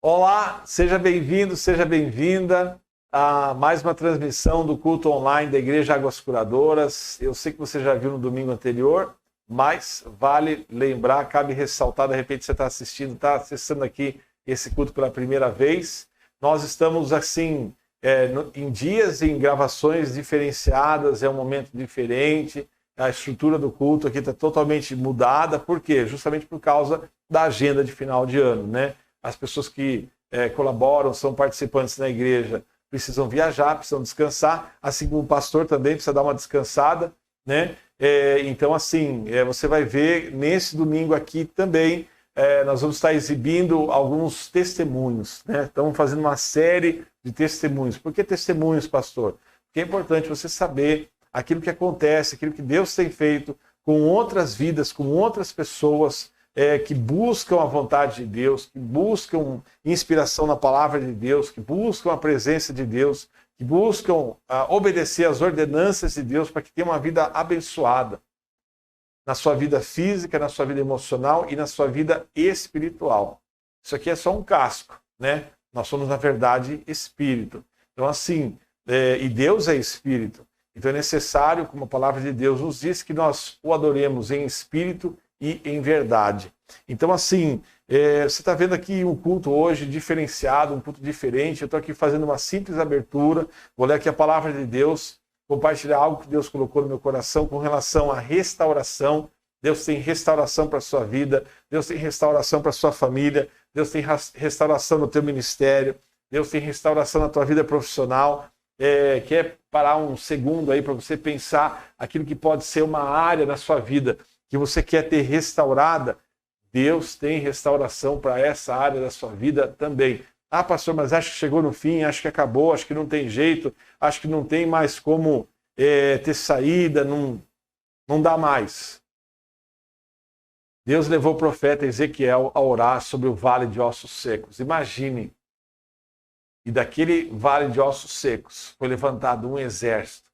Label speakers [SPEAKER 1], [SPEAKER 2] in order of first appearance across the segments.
[SPEAKER 1] Olá, seja bem-vindo, seja bem-vinda a mais uma transmissão do culto online da Igreja Águas Curadoras. Eu sei que você já viu no domingo anterior, mas vale lembrar, cabe ressaltar, de repente você está assistindo, está acessando aqui esse culto pela primeira vez. Nós estamos assim, em dias e em gravações diferenciadas, é um momento diferente, a estrutura do culto aqui está totalmente mudada. Por quê? Justamente por causa da agenda de final de ano, né? As pessoas que colaboram, são participantes na igreja, precisam viajar, precisam descansar, assim como o pastor também precisa dar uma descansada, né? Então, assim, você vai ver nesse domingo aqui também, nós vamos estar exibindo alguns testemunhos, né? Estamos fazendo uma série de testemunhos. Por que testemunhos, pastor? Porque é importante você saber aquilo que acontece, aquilo que Deus tem feito com outras vidas, com outras pessoas, que buscam a vontade de Deus, que buscam inspiração na palavra de Deus, que buscam a presença de Deus, que buscam obedecer às ordenanças de Deus para que tenham uma vida abençoada na sua vida física, na sua vida emocional e na sua vida espiritual. Isso aqui é só um casco, né? Nós somos, na verdade, espírito. Então, assim, e Deus é espírito. Então é necessário, como a palavra de Deus nos diz, que nós o adoremos em espírito e em verdade. Então, assim, você está vendo aqui um culto hoje diferenciado, um culto diferente. Eu estou aqui fazendo uma simples abertura. Vou ler aqui a palavra de Deus, compartilhar algo que Deus colocou no meu coração com relação à restauração. Deus tem restauração para a sua vida, Deus tem restauração para a sua família, Deus tem restauração no teu ministério, Deus tem restauração na tua vida profissional. Quer parar um segundo aí para você pensar aquilo que pode ser uma área na sua vida que você quer ter restaurada? Deus tem restauração para essa área da sua vida também. Ah, pastor, mas acho que chegou no fim, acho que acabou, acho que não tem jeito, acho que não tem mais como ter saída, não dá mais. Deus levou o profeta Ezequiel a orar sobre o vale de ossos secos. Imagine, e daquele vale de ossos secos foi levantado um exército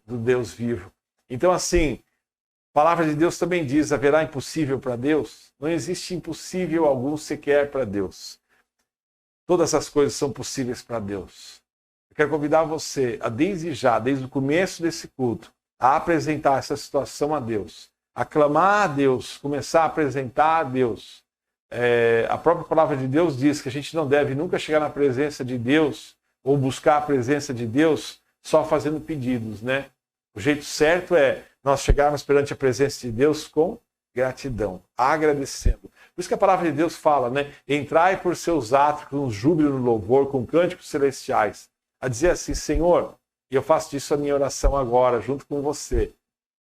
[SPEAKER 1] do Deus vivo. Então, assim, a palavra de Deus também diz: haverá impossível para Deus? Não existe impossível algum sequer para Deus. Todas as coisas são possíveis para Deus. Eu quero convidar você a, desde o começo desse culto, a apresentar essa situação a Deus, a clamar a Deus, começar a apresentar a Deus. A própria palavra de Deus diz que a gente não deve nunca chegar na presença de Deus ou buscar a presença de Deus só fazendo pedidos, né? O jeito certo é nós chegarmos perante a presença de Deus com gratidão, agradecendo. Por isso que a palavra de Deus fala, né? Entrai por seus atos com júbilo no louvor, com cânticos celestiais. A dizer assim: Senhor, e eu faço disso a minha oração agora, junto com você.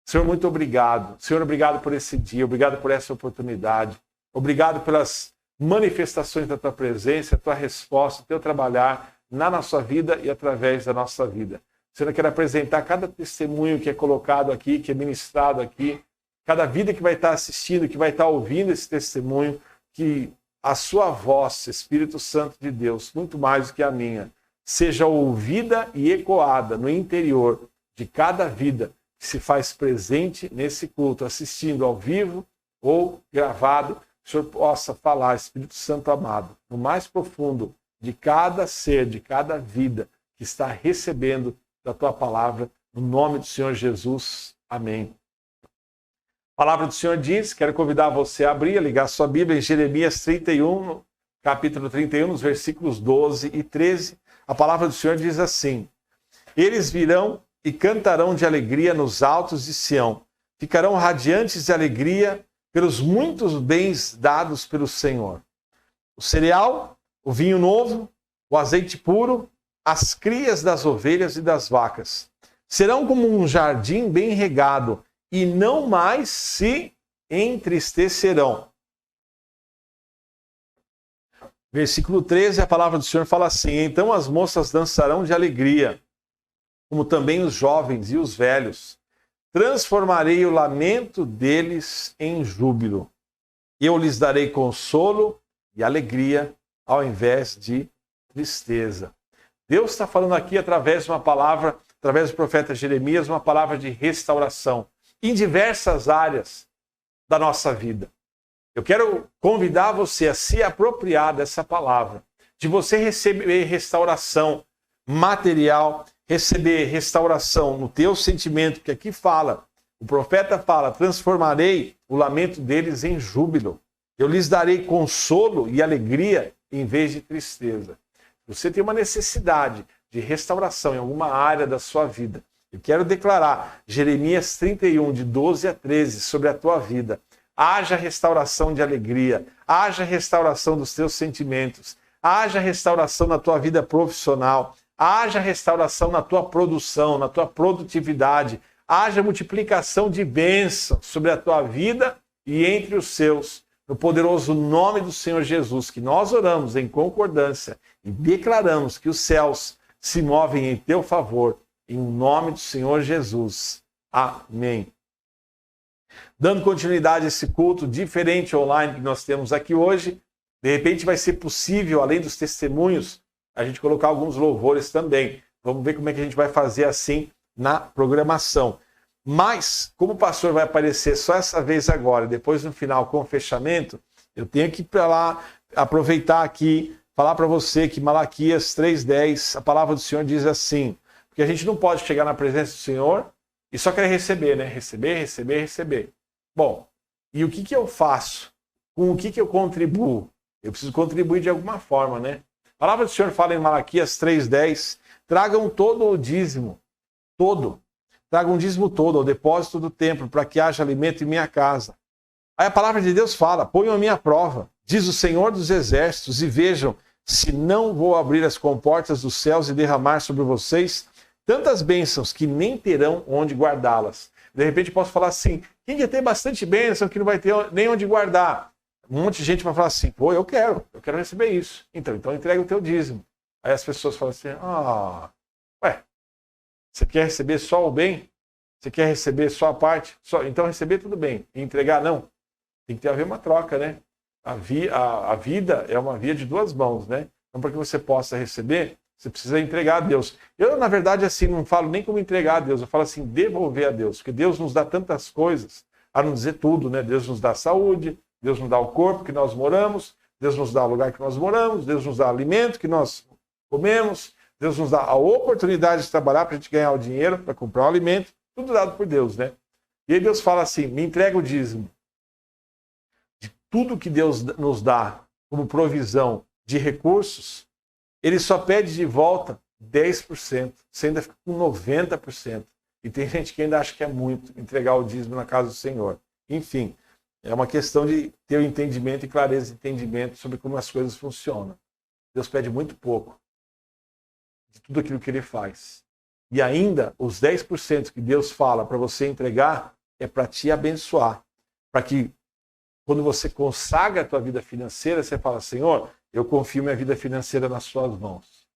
[SPEAKER 1] Senhor, muito obrigado. Senhor, obrigado por esse dia, obrigado por essa oportunidade. Obrigado pelas manifestações da tua presença, a tua resposta, o teu trabalhar na nossa vida e através da nossa vida. Senhor, eu quero apresentar cada testemunho que é colocado aqui, que é ministrado aqui, cada vida que vai estar assistindo, que vai estar ouvindo esse testemunho, que a sua voz, Espírito Santo de Deus, muito mais do que a minha, seja ouvida e ecoada no interior de cada vida que se faz presente nesse culto, assistindo ao vivo ou gravado. Que o Senhor possa falar, Espírito Santo amado, no mais profundo de cada ser, de cada vida que está recebendo da tua palavra, no nome do Senhor Jesus. Amém. A palavra do Senhor diz, quero convidar você a abrir, a ligar sua Bíblia em Jeremias 31, capítulo 31, nos versículos 12 e 13. A palavra do Senhor diz assim: eles virão e cantarão de alegria nos altos de Sião, ficarão radiantes de alegria pelos muitos bens dados pelo Senhor. O cereal, o vinho novo, o azeite puro, as crias das ovelhas e das vacas serão como um jardim bem regado e não mais se entristecerão. Versículo 13, a palavra do Senhor fala assim: então as moças dançarão de alegria, como também os jovens e os velhos. Transformarei o lamento deles em júbilo. Eu lhes darei consolo e alegria ao invés de tristeza. Deus está falando aqui através de uma palavra, através do profeta Jeremias, uma palavra de restauração em diversas áreas da nossa vida. Eu quero convidar você a se apropriar dessa palavra, de você receber restauração material, receber restauração no teu sentimento, que aqui fala, o profeta fala, transformarei o lamento deles em júbilo. Eu lhes darei consolo e alegria em vez de tristeza. Você tem uma necessidade de restauração em alguma área da sua vida. Eu quero declarar Jeremias 31, de 12 a 13, sobre a tua vida. Haja restauração de alegria, haja restauração dos teus sentimentos, haja restauração na tua vida profissional, haja restauração na tua produção, na tua produtividade, haja multiplicação de bênçãos sobre a tua vida e entre os seus. No poderoso nome do Senhor Jesus, que nós oramos em concordância e declaramos que os céus se movem em teu favor, em nome do Senhor Jesus. Amém. Dando continuidade a esse culto diferente online que nós temos aqui hoje, de repente vai ser possível, além dos testemunhos, a gente colocar alguns louvores também. Vamos ver como é que a gente vai fazer assim na programação. Mas, como o pastor vai aparecer só essa vez agora, depois no final com o fechamento, eu tenho que ir para lá, aproveitar aqui, falar para você que Malaquias 3:10, a palavra do Senhor diz assim, porque a gente não pode chegar na presença do Senhor e só querer receber, né? Receber. Bom, e o que eu faço? Com o que eu contribuo? Eu preciso contribuir de alguma forma, né? A palavra do Senhor fala em Malaquias 3:10, tragam todo o dízimo, todo. Tragam um dízimo todo ao depósito do templo, para que haja alimento em minha casa. Aí a palavra de Deus fala, ponham a minha prova, diz o Senhor dos Exércitos, e vejam se não vou abrir as comportas dos céus e derramar sobre vocês tantas bênçãos que nem terão onde guardá-las. De repente posso falar assim, quem quer ter bastante bênção que não vai ter nem onde guardar? Um monte de gente vai falar assim, pô, eu quero receber isso. Então entrega o teu dízimo. Aí as pessoas falam assim, ué, você quer receber só o bem? Você quer receber só a parte? Então receber tudo bem. E entregar, não. Tem que haver uma troca, né? A vida é uma via de duas mãos, né? Então, para que você possa receber, você precisa entregar a Deus. Eu, na verdade, assim, não falo nem como entregar a Deus, eu falo assim, devolver a Deus. Porque Deus nos dá tantas coisas, a não dizer tudo, né? Deus nos dá saúde, Deus nos dá o corpo que nós moramos, Deus nos dá o lugar que nós moramos, Deus nos dá alimento que nós comemos, Deus nos dá a oportunidade de trabalhar para a gente ganhar o dinheiro, para comprar o alimento, tudo dado por Deus, né? E aí Deus fala assim, me entrega o dízimo. De tudo que Deus nos dá como provisão de recursos, Ele só pede de volta 10%. Você ainda fica com 90%. E tem gente que ainda acha que é muito entregar o dízimo na casa do Senhor. Enfim, é uma questão de ter o entendimento e clareza de entendimento sobre como as coisas funcionam. Deus pede muito pouco de tudo aquilo que Ele faz. E ainda, os 10% que Deus fala para você entregar é para te abençoar. Para que, quando você consagra a tua vida financeira, você fala, Senhor, eu confio minha vida financeira nas suas mãos.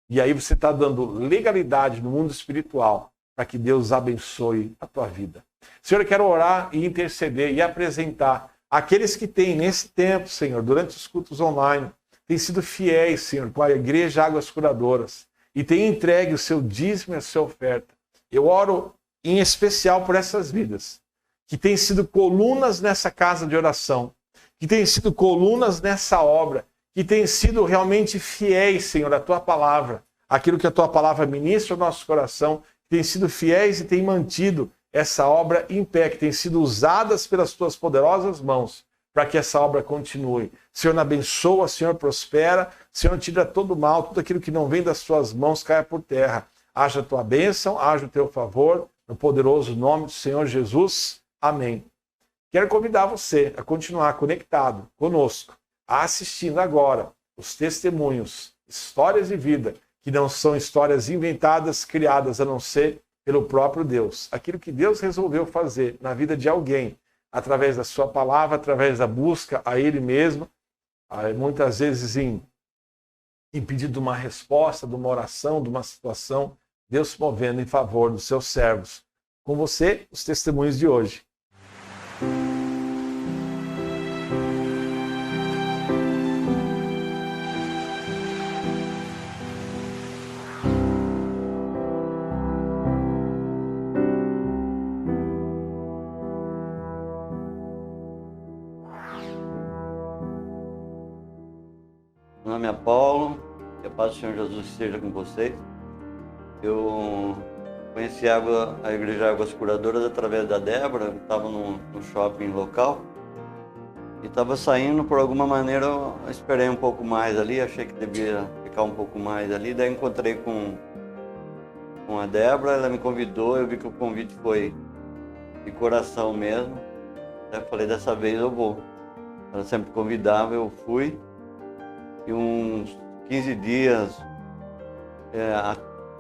[SPEAKER 1] E aí você está dando legalidade no mundo espiritual para que Deus abençoe a tua vida. Senhor, eu quero orar e interceder e apresentar aqueles que têm nesse tempo, Senhor, durante os cultos online, têm sido fiéis, Senhor, com a Igreja Águas Curadoras e têm entregue o seu dízimo e a sua oferta. Eu oro em especial por essas vidas, que têm sido colunas nessa casa de oração, que têm sido colunas nessa obra, que têm sido realmente fiéis, Senhor, à Tua palavra, aquilo que a Tua palavra ministra ao nosso coração, que têm sido fiéis e têm mantido essa obra em pé, que têm sido usadas pelas Tuas poderosas mãos, para que essa obra continue. Senhor, abençoa, Senhor, prospera, Senhor, tira todo o mal, tudo aquilo que não vem das Tuas mãos caia por terra. Haja a Tua bênção, haja o Teu favor, no poderoso nome do Senhor Jesus. Amém. Quero convidar você a continuar conectado conosco, assistindo agora os testemunhos, histórias de vida, que não são histórias inventadas, criadas, a não ser pelo próprio Deus. Aquilo que Deus resolveu fazer na vida de alguém, através da sua palavra, através da busca a Ele mesmo, muitas vezes em pedido de uma resposta, de uma oração, de uma situação, Deus se movendo em favor dos seus servos. Com você, os testemunhos de hoje.
[SPEAKER 2] nome é Paulo, que a paz do Senhor Jesus esteja com vocês. Eu conheci a Igreja Águas Curadoras através da Débora. Eu estava no shopping local e estava saindo, por alguma maneira eu esperei um pouco mais ali, achei que devia ficar um pouco mais ali, daí encontrei com a Débora, ela me convidou, eu vi que o convite foi de coração mesmo, daí eu falei, dessa vez eu vou. Ela sempre convidava, eu fui, e uns 15 dias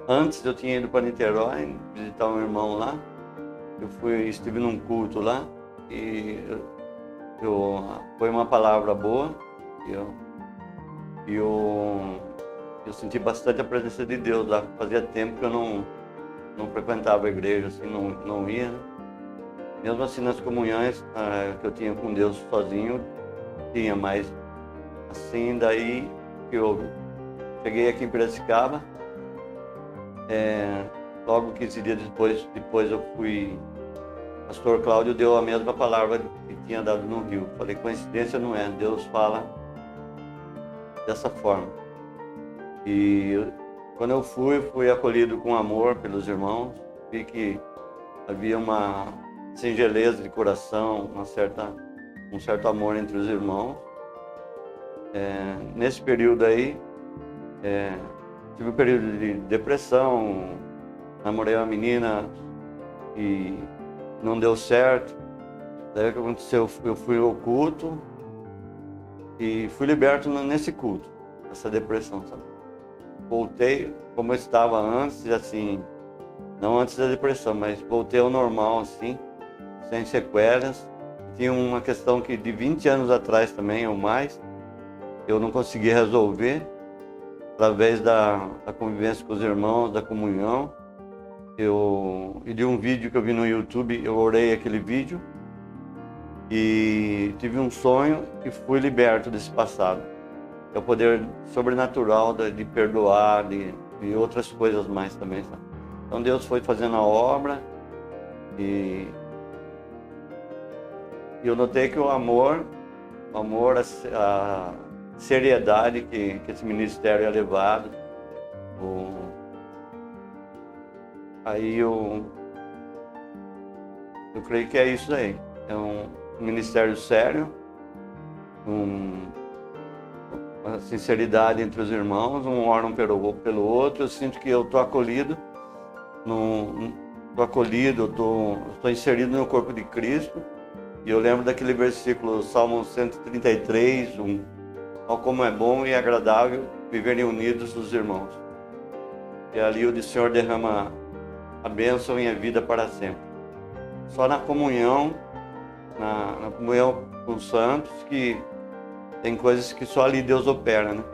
[SPEAKER 2] antes eu tinha ido para Niterói visitar um irmão lá, estive num culto lá, e foi uma palavra boa, e eu senti bastante a presença de Deus lá. Fazia tempo que eu não frequentava a igreja, assim, não ia, né? Mesmo assim, nas comunhões que eu tinha com Deus sozinho, tinha, mas assim, daí que eu cheguei aqui em Piracicaba, logo 15 dias depois eu fui. O pastor Cláudio deu a mesma palavra que tinha dado no Rio. Falei, coincidência não é, Deus fala dessa forma. E quando eu fui acolhido com amor pelos irmãos, vi que havia uma singeleza de coração, um certo amor entre os irmãos. Nesse período aí, tive um período de depressão, namorei uma menina e não deu certo. Daí o que aconteceu? Eu fui ao culto e fui liberto nesse culto, dessa depressão, sabe? Voltei como eu estava antes, assim, não antes da depressão, mas voltei ao normal, assim, sem sequelas. Tinha uma questão que de 20 anos atrás também, ou mais, eu não conseguia resolver, através da convivência com os irmãos, da comunhão. E de um vídeo que eu vi no YouTube, eu orei aquele vídeo e tive um sonho e fui liberto desse passado. É o poder sobrenatural de perdoar, de outras coisas mais também, sabe? Então Deus foi fazendo a obra e eu notei que o amor, a seriedade que esse ministério é levado, aí eu creio que é isso aí. É um ministério sério, uma sinceridade entre os irmãos, um ora pelo outro. Eu sinto que eu estou acolhido, estou inserido no corpo de Cristo. E eu lembro daquele versículo, Salmo 133, Ó como é bom e agradável viverem unidos os irmãos. E ali o Senhor derrama a bênção e a vida para sempre. Só na comunhão, na comunhão com os santos, que tem coisas que só ali Deus opera, né?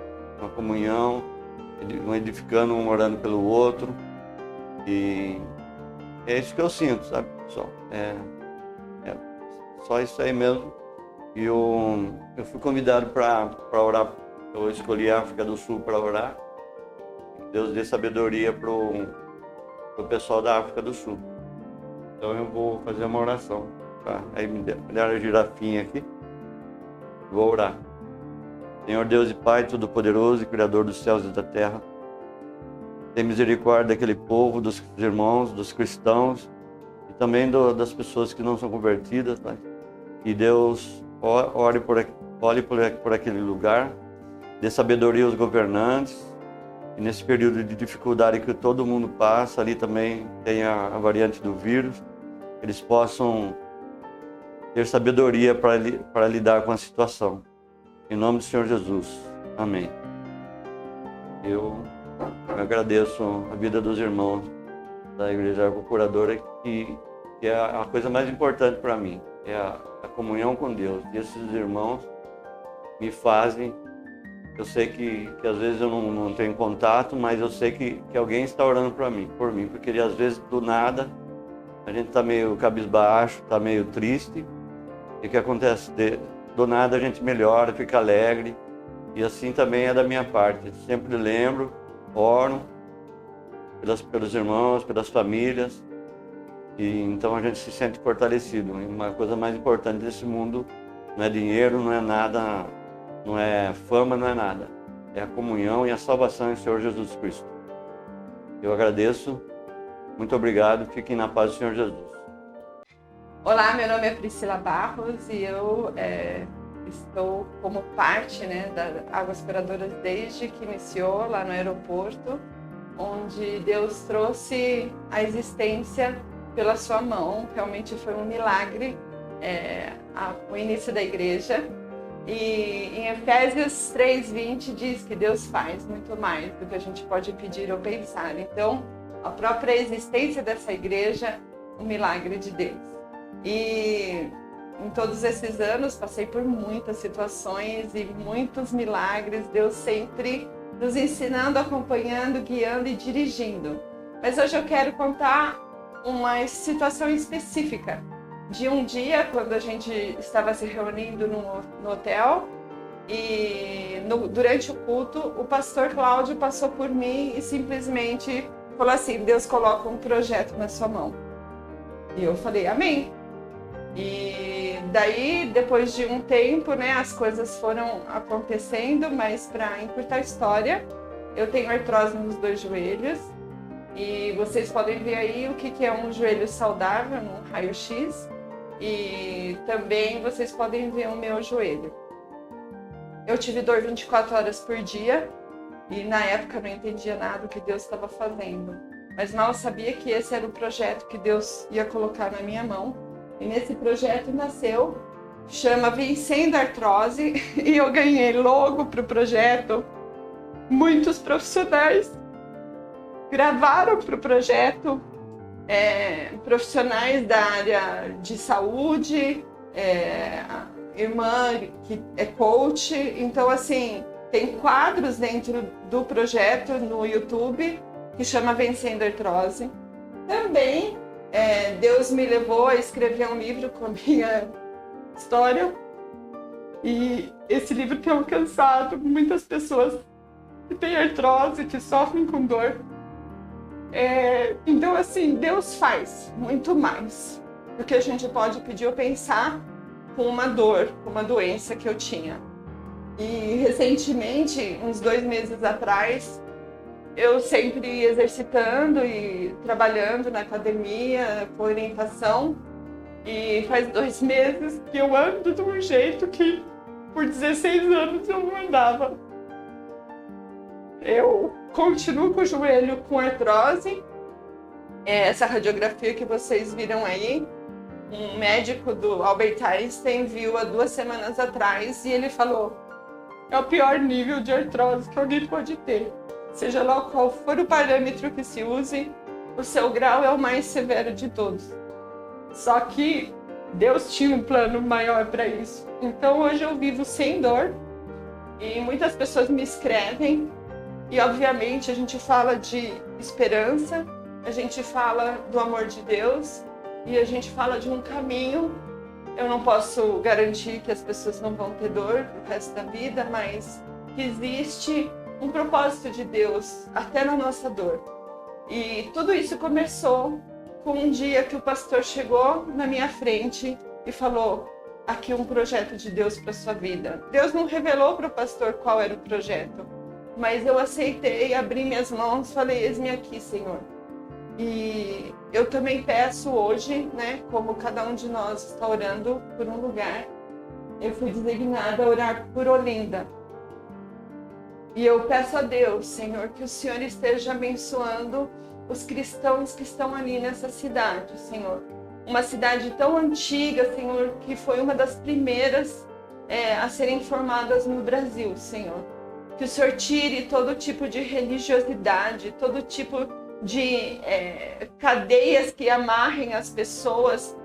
[SPEAKER 2] Uma comunhão, um edificando, um orando pelo outro. E é isso que eu sinto, sabe, pessoal? Só isso aí mesmo. E eu fui convidado para orar. Eu escolhi a África do Sul para orar. Deus dê sabedoria para o pessoal da África do Sul. Então eu vou fazer uma oração. Tá? Aí me deram a girafinha aqui. Vou orar. Senhor Deus e Pai Todo-Poderoso e Criador dos céus e da terra, tem misericórdia daquele povo, dos irmãos, dos cristãos e também das pessoas que não são convertidas, Pai. Que Deus olhe por aquele lugar, dê sabedoria aos governantes, e nesse período de dificuldade que todo mundo passa, ali também tem a variante do vírus, eles possam ter sabedoria para lidar com a situação. Em nome do Senhor Jesus. Amém. Eu agradeço a vida dos irmãos da Igreja Curadora, que é a coisa mais importante para mim, é a comunhão com Deus. E esses irmãos me fazem, eu sei que às vezes eu não tenho contato, mas eu sei que alguém está orando por mim, porque às vezes do nada a gente está meio cabisbaixo, está meio triste, e o que acontece? Do nada a gente melhora, fica alegre, e assim também é da minha parte. Sempre lembro, oro pelos irmãos, pelas famílias, e então a gente se sente fortalecido. E uma coisa mais importante desse mundo não é dinheiro, não é nada, não é fama, não é nada. é a comunhão e a salvação em Senhor Jesus Cristo. Eu agradeço, muito obrigado, fiquem na paz do Senhor Jesus.
[SPEAKER 3] Olá, meu nome é Priscila Barros e eu estou como parte, né, da Águas Curadoras desde que iniciou lá no aeroporto, onde Deus trouxe a existência pela sua mão. Realmente foi um milagre o início da igreja. E em Efésios 3:20 diz que Deus faz muito mais do que a gente pode pedir ou pensar. Então, a própria existência dessa igreja, um milagre de Deus. E em todos esses anos passei por muitas situações e muitos milagres, Deus sempre nos ensinando, acompanhando, guiando e dirigindo. Mas hoje eu quero contar uma situação específica de um dia quando a gente estava se reunindo no hotel e durante o culto o pastor Cláudio passou por mim e simplesmente falou assim: Deus coloca um projeto na sua mão. E eu falei amém. E daí, depois de um tempo, né, as coisas foram acontecendo, mas para encurtar a história, eu tenho artrose nos 2 joelhos e vocês podem ver aí o que é um joelho saudável no raio-x e também vocês podem ver o meu joelho. Eu tive dor 24 horas por dia e na época eu não entendia nada do que Deus estava fazendo, mas mal sabia que esse era o projeto que Deus ia colocar na minha mão. E nesse projeto nasceu, chama Vencendo a Artrose, e eu ganhei logo para o projeto. Muitos profissionais gravaram para o projeto, profissionais da área de saúde, a irmã que é coach. Então, assim, tem quadros dentro do projeto no YouTube que chama Vencendo a Artrose. Também Deus me levou a escrever um livro com a minha história e esse livro tem alcançado muitas pessoas que têm artrose, que sofrem com dor. Então, assim, Deus faz muito mais do que a gente pode pedir ou pensar com uma dor, com uma doença que eu tinha. E recentemente, uns 2 meses atrás, eu sempre exercitando e trabalhando na academia, com orientação. E faz 2 meses que eu ando de um jeito que por 16 anos eu não andava. Eu continuo com o joelho com artrose. Essa radiografia que vocês viram aí, um médico do Albert Einstein viu há 2 semanas atrás e ele falou: é o pior nível de artrose que alguém pode ter. Seja lá qual for o parâmetro que se use, o seu grau é o mais severo de todos. Só que Deus tinha um plano maior para isso. Então hoje eu vivo sem dor e muitas pessoas me escrevem e obviamente a gente fala de esperança, a gente fala do amor de Deus e a gente fala de um caminho. Eu não posso garantir que as pessoas não vão ter dor pro resto da vida, mas que existe um propósito de Deus até na nossa dor. E tudo isso começou com um dia que o pastor chegou na minha frente e falou: aqui um projeto de Deus para sua vida. Deus não revelou para o pastor qual era o projeto, mas eu aceitei, abri minhas mãos, falei: eis-me aqui, Senhor. E eu também peço hoje, né, como cada um de nós está orando por um lugar, eu fui designada a orar por Olinda. E eu peço a Deus, Senhor, que o Senhor esteja abençoando os cristãos que estão ali nessa cidade, Senhor. Uma cidade tão antiga, Senhor, que foi uma das primeiras a serem formadas no Brasil, Senhor. Que o Senhor tire todo tipo de religiosidade, todo tipo de cadeias que amarrem as pessoas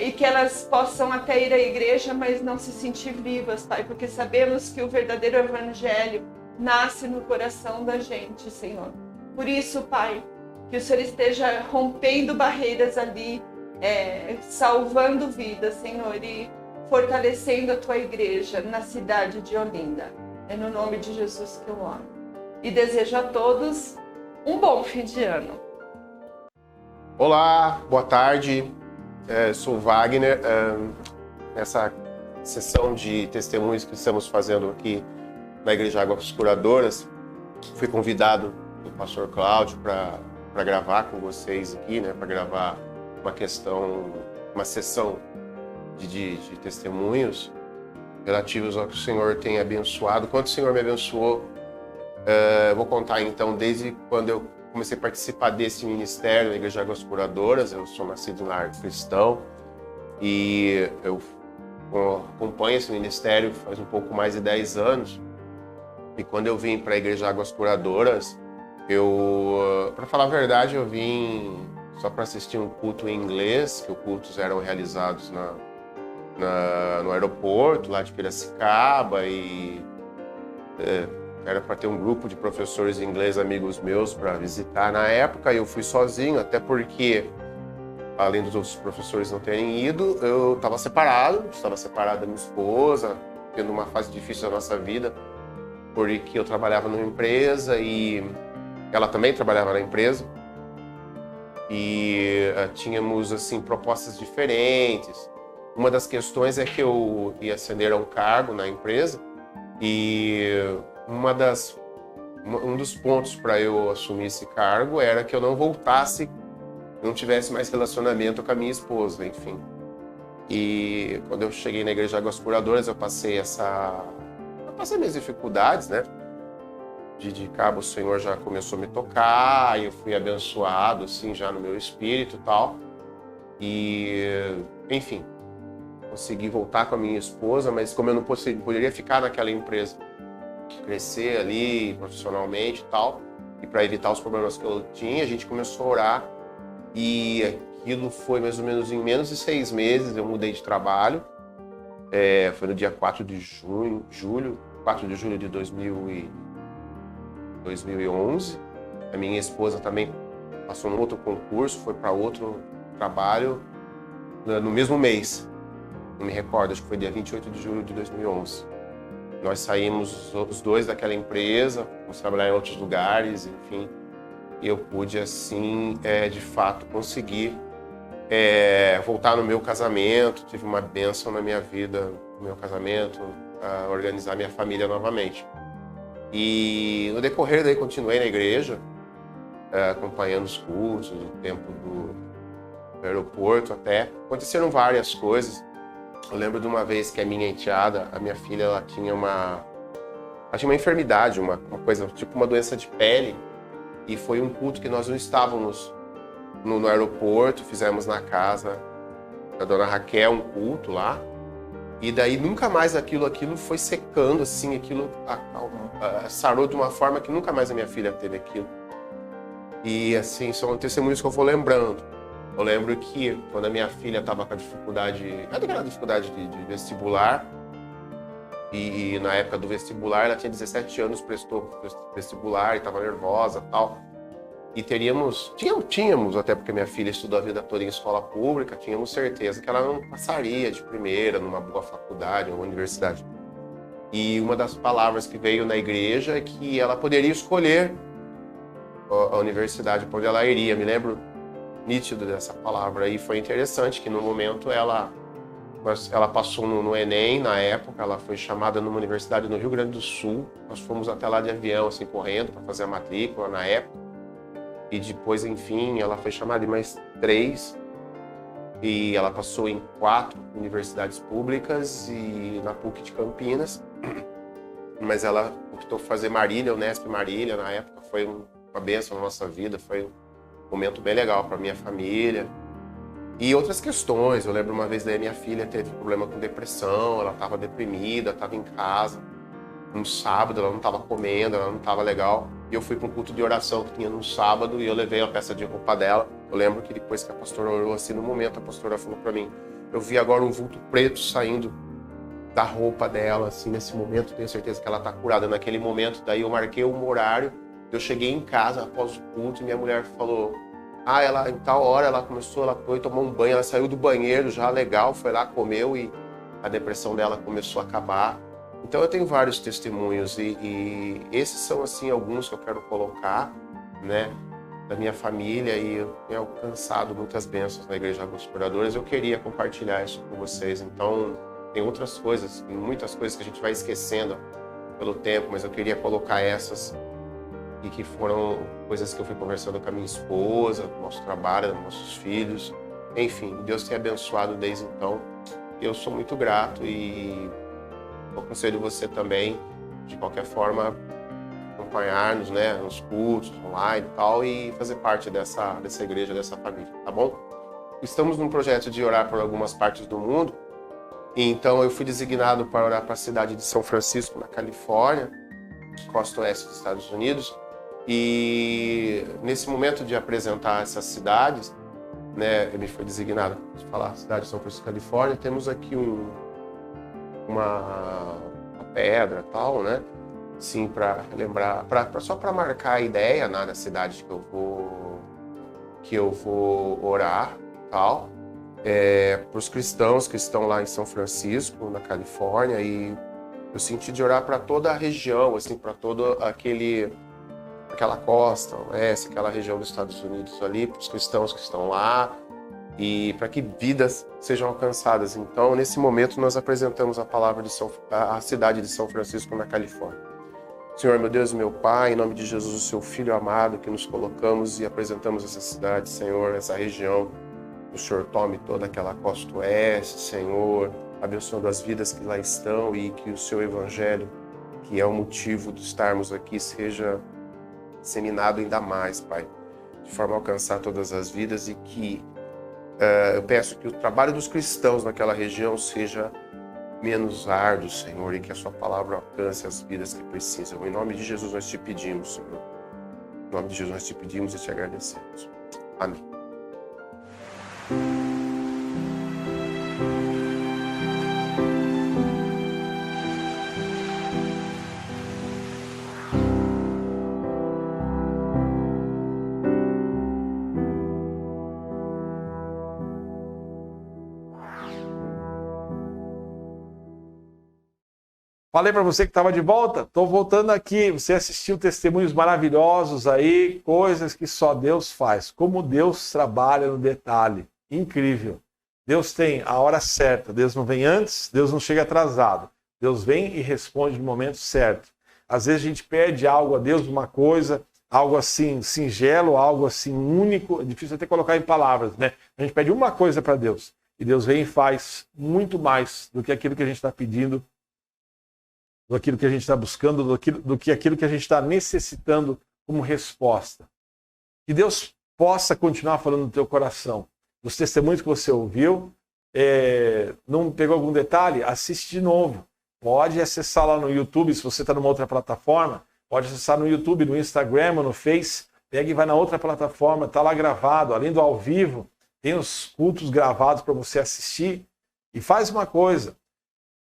[SPEAKER 3] e que elas possam até ir à igreja, mas não se sentir vivas, Pai, porque sabemos que o verdadeiro evangelho nasce no coração da gente, Senhor. Por isso, Pai, que o Senhor esteja rompendo barreiras ali, salvando vidas, Senhor, e fortalecendo a Tua igreja na cidade de Olinda. É no nome de Jesus que eu oro. E desejo a todos um bom fim de ano.
[SPEAKER 4] Olá, boa tarde. Sou Wagner. Nessa sessão de testemunhos que estamos fazendo aqui na Igreja Águas Curadoras. Fui convidado do pastor Cláudio para gravar com vocês aqui, né? Para gravar uma sessão de testemunhos relativos ao que o Senhor tem abençoado. Quanto o Senhor me abençoou, eu vou contar então desde quando eu comecei a participar desse ministério na Igreja Águas Curadoras. Eu sou nascido em lar cristão e eu acompanho esse ministério faz um pouco mais de 10 anos. E quando eu vim para a Igreja Águas Curadoras, para falar a verdade, eu vim só para assistir um culto em inglês, que os cultos eram realizados no aeroporto lá de Piracicaba, e era para ter um grupo de professores de inglês, amigos meus, para visitar na época. E eu fui sozinho, até porque, além dos outros professores não terem ido, eu estava separado da minha esposa, tendo uma fase difícil da nossa vida, porque eu trabalhava numa empresa e ela também trabalhava na empresa. E tínhamos assim propostas diferentes. Uma das questões é que eu ia ascender a um cargo na empresa e um dos pontos para eu assumir esse cargo era que eu não tivesse mais relacionamento com a minha esposa, enfim. E quando eu cheguei na Igreja Águas Curadoras, eu passei minhas dificuldades, né? De cabo, o Senhor já começou a me tocar, e eu fui abençoado, assim, já no meu espírito e tal. E, enfim, consegui voltar com a minha esposa, mas como eu não poderia ficar naquela empresa, crescer ali profissionalmente e tal, e para evitar os problemas que eu tinha, a gente começou a orar. E aquilo foi mais ou menos em menos de 6 meses, eu mudei de trabalho. Foi no dia 4 de julho de 2011. A minha esposa também passou num outro concurso, foi para outro trabalho no mesmo mês. Não me recordo, acho que foi dia 28 de julho de 2011. Nós saímos os dois daquela empresa, fomos trabalhar em outros lugares, enfim. E eu pude, assim, de fato, conseguir voltar no meu casamento. Tive uma bênção na minha vida, no meu casamento, organizar minha família novamente. E no decorrer daí continuei na igreja, acompanhando os cultos, o tempo do aeroporto até. Aconteceram várias coisas. Eu lembro de uma vez que a minha enteada, a minha filha, ela tinha uma enfermidade, uma coisa, tipo uma doença de pele. E foi um culto que nós não estávamos no aeroporto, fizemos na casa da dona Raquel um culto lá. E daí nunca mais aquilo foi secando, assim, aquilo sarou de uma forma que nunca mais a minha filha teve aquilo. E assim, são testemunhos que eu vou lembrando. Eu lembro que quando a minha filha estava com aquela dificuldade de vestibular, e na época do vestibular ela tinha 17 anos, prestou vestibular e estava nervosa e tal. E tínhamos, até porque minha filha estudou a vida toda em escola pública, tínhamos certeza que ela não passaria de primeira numa boa faculdade, numa universidade. E uma das palavras que veio na igreja é que ela poderia escolher a universidade para onde ela iria. Me lembro nítido dessa palavra. E foi interessante que no momento ela passou no Enem, na época, ela foi chamada numa universidade no Rio Grande do Sul. Nós fomos até lá de avião, assim, correndo para fazer a matrícula na época. E depois, enfim, ela foi chamada em mais 3. E ela passou em 4 universidades públicas e na PUC de Campinas. Mas ela optou por fazer Marília, Unesp Marília, na época. Foi uma bênção na nossa vida, foi um momento bem legal para minha família. E outras questões, eu lembro uma vez daí minha filha teve problema com depressão, ela estava deprimida, estava em casa. Um sábado ela não estava comendo, ela não estava legal. E eu fui para um culto de oração que tinha no sábado e eu levei a peça de roupa dela. Eu lembro que depois que a pastora orou, assim, no momento a pastora falou para mim, eu vi agora um vulto preto saindo da roupa dela, assim, nesse momento tenho certeza que ela está curada. Naquele momento, daí eu marquei um horário, eu cheguei em casa após o culto e minha mulher falou, ela em tal hora ela foi tomar um banho, ela saiu do banheiro já legal, foi lá, comeu e a depressão dela começou a acabar. Então eu tenho vários testemunhos e esses são assim alguns que eu quero colocar, né, da minha família, e eu tenho alcançado muitas bênçãos na Igreja Águas Curadoras. Eu queria compartilhar isso com vocês. Então tem outras coisas, muitas coisas que a gente vai esquecendo pelo tempo, mas eu queria colocar essas e que foram coisas que eu fui conversando com a minha esposa, do nosso trabalho, dos nossos filhos. Enfim, Deus tem abençoado desde então. Eu sou muito grato e eu aconselho você também, de qualquer forma, acompanhar-nos, né, nos cultos, online e tal, e fazer parte dessa igreja, dessa família, tá bom? Estamos num projeto de orar por algumas partes do mundo, e então eu fui designado para orar para a cidade de São Francisco, na Califórnia, costa oeste dos Estados Unidos, e nesse momento de apresentar essas cidades, né, me foi designado para falar cidade de São Francisco, Califórnia, temos aqui uma pedra tal, né? Sim, para lembrar, só para marcar a ideia, né, da cidade que eu vou orar, tal, para os cristãos que estão lá em São Francisco, na Califórnia, e eu senti de orar para toda a região, assim, para toda aquela costa oeste, aquela região dos Estados Unidos ali, para os cristãos que estão lá e para que vidas sejam alcançadas. Então, nesse momento, nós apresentamos a palavra a cidade de São Francisco, na Califórnia. Senhor, meu Deus e meu Pai, em nome de Jesus, o seu Filho amado, que nos colocamos e apresentamos essa cidade, Senhor, essa região. O Senhor tome toda aquela costa oeste, Senhor, abençoando as vidas que lá estão e que o seu Evangelho, que é o motivo de estarmos aqui, seja disseminado ainda mais, Pai, de forma a alcançar todas as vidas e que eu peço que o trabalho dos cristãos naquela região seja menos árduo, Senhor, e que a sua palavra alcance as vidas que precisam. Em nome de Jesus nós te pedimos, Senhor. Em nome de Jesus nós te pedimos e te agradecemos. Amém.
[SPEAKER 1] Falei para você que estava de volta, estou voltando aqui. Você assistiu testemunhos maravilhosos aí, coisas que só Deus faz. Como Deus trabalha no detalhe. Incrível. Deus tem a hora certa. Deus não vem antes, Deus não chega atrasado. Deus vem e responde no momento certo. Às vezes a gente pede algo a Deus, uma coisa, algo assim singelo, algo assim único. É difícil até colocar em palavras, né? A gente pede uma coisa para Deus. E Deus vem e faz muito mais do que aquilo que a gente está pedindo, daquilo que a gente está buscando, do que aquilo que a gente está necessitando como resposta. Que Deus possa continuar falando no teu coração. Dos testemunhos que você ouviu, não pegou algum detalhe? Assiste de novo. Pode acessar lá no YouTube, se você está numa outra plataforma, pode acessar no YouTube, no Instagram, no Face, pega e vai na outra plataforma, está lá gravado. Além do ao vivo, tem os cultos gravados para você assistir. E faz uma coisa.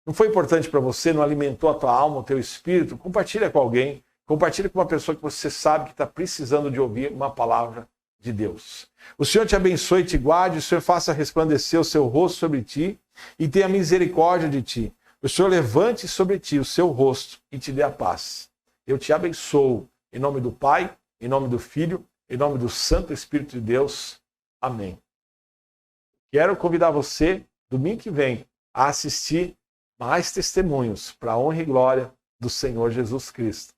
[SPEAKER 1] Não foi importante para você, não alimentou a tua alma, o teu espírito? Compartilha com alguém, compartilha com uma pessoa que você sabe que está precisando de ouvir uma palavra de Deus. O Senhor te abençoe e te guarde, o Senhor faça resplandecer o seu rosto sobre ti e tenha misericórdia de ti. O Senhor levante sobre ti o seu rosto e te dê a paz. Eu te abençoo em nome do Pai, em nome do Filho, em nome do Santo Espírito de Deus. Amém. Quero convidar você, domingo que vem, a assistir mais testemunhos para a honra e glória do Senhor Jesus Cristo.